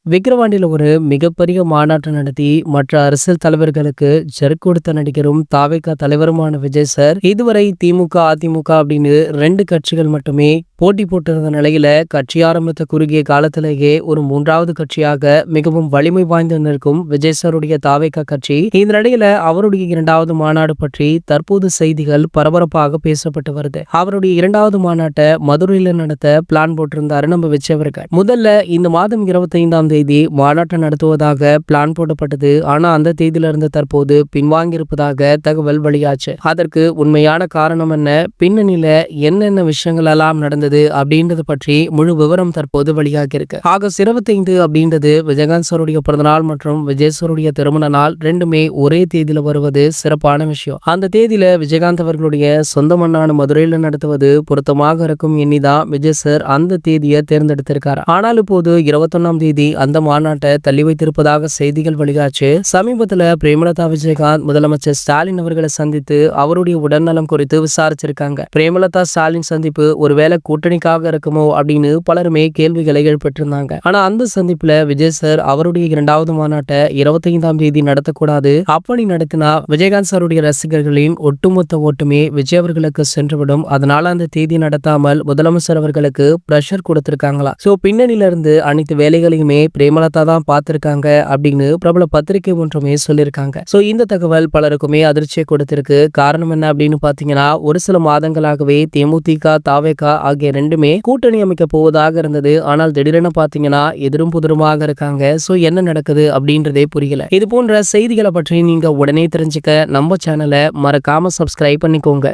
விக்கிரவாண்டியில ஒரு மிகப்பெரிய மாநாட்டம் நடத்தி மற்ற அரசியல் தலைவர்களுக்கு ஜெர்க் கொடுத்த நடிகரும் தாவேகா தலைவருமான விஜய் சார் இதுவரை திமுக அதிமுக அப்படின்னு 2 கட்சிகள் மட்டுமே போட்டி போட்டிருந்த நிலையில கட்சி ஆரம்பித்த குறுகிய காலத்திலேயே ஒரு 3வது கட்சியாக மிகவும் வலிமை வாய்ந்து நிற்கும் விஜய் சாருடைய தாவேகா கட்சி இந்த நிலையில அவருடைய 2வது மாநாடு பற்றி தற்போது செய்திகள் பரபரப்பாக பேசப்பட்டு வருது. அவருடைய 2வது மாநாட்டை மதுரையில நடத்த பிளான் போட்டிருந்தாரு நம்ம விஜய் அவர்கள். முதல்ல இந்த மாதம் 25ஆம் தேதி மாநாட்டம் நடத்துவதாக பிளான் போடப்பட்டது. ஆனா அந்த தேதியிலிருந்து தற்போது பின்வாங்கியிருப்பதாக தகவல் வெளியாச்சு. அதற்கு உண்மையான காரணம் என்ன, பின்னணியில என்னென்ன விஷயங்கள் எல்லாம் நடந்தது அப்படின்றது பற்றி முழு விவரம் தற்போது வெளியாகி இருக்கு. ஆகஸ்ட் 25 அப்படின்றது விஜயகாந்த் சாருடைய பிறந்தநாள் மற்றும் விஜய் சாருடைய திருமண நாள், ரெண்டுமே ஒரே தேதியில வருவது சிறப்பான விஷயம். அந்த தேதியில விஜயகாந்த் அவர்களுடைய சொந்த மண்ணான மதுரையில நடத்துவது பொருத்தமாக இருக்கும் எண்ணிதான் விஜய் சார் அந்த தேதியை தேர்ந்தெடுத்திருக்காரு. ஆனால் இப்போது 21ஆம் தேதி அந்த மாநாட்டை தள்ளி வைத்திருப்பதாக செய்திகள் வெளியாச்சு. சமீபத்துல பிரேமலதா விஜயகாந்த் முதலமைச்சர் ஸ்டாலின் அவர்களை சந்தித்து அவருடைய உடல்நலம் குறித்து விசாரிச்சிருக்காங்க. பிரேமலதா ஸ்டாலின் சந்திப்பு ஒருவேளை கூட்டணிக்காக இருக்குமோ அப்படின்னு பலருமே கேள்விகளை எழுப்பிட்டிருந்தாங்க. ஆனா அந்த சந்திப்புல விஜய் சார் அவருடைய 2வது மாநாட்டை 25ஆம் தேதி நடத்தக்கூடாது, அப்படி நடத்தினா விஜயகாந்த் சாருடைய ரசிகர்களின் ஒட்டுமொத்த ஓட்டுமே விஜய் அவர்களுக்கு சென்றுவிடும், அதனால அந்த தேதி நடத்தாமல் முதலமைச்சர் அவர்களுக்கு பிரஷர் கொடுத்திருக்காங்களா. சோ பின்னணியில இருந்து அனைத்து வேலைகளையுமே பிரேமலதா தான் பார்த்திருக்காங்க அப்படின்னு பிரபல பத்திரிகை ஒன்றுமே சொல்லியிருக்காங்க. சோ இந்த தகவல் பலருக்குமே அதிர்ச்சியை கொடுத்திருக்கு. காரணம் என்ன அப்படின்னு பாத்தீங்கன்னா, ஒரு சில மாதங்களாகவே தேமுதிக தாவேகா ஆகிய ரெண்டுமே கூட்டணி அமைக்க போவதாக இருந்தது. ஆனால் திடீரென பாத்தீங்கன்னா எதிரும் புதிருமாக இருக்காங்க. சோ என்ன நடக்குது அப்படின்றதே புரியல. இது போன்ற செய்திகளை பற்றி நீங்க உடனே தெரிஞ்சுக்க நம்ம சேனலை மறக்காம சப்ஸ்கிரைப் பண்ணிக்கோங்க.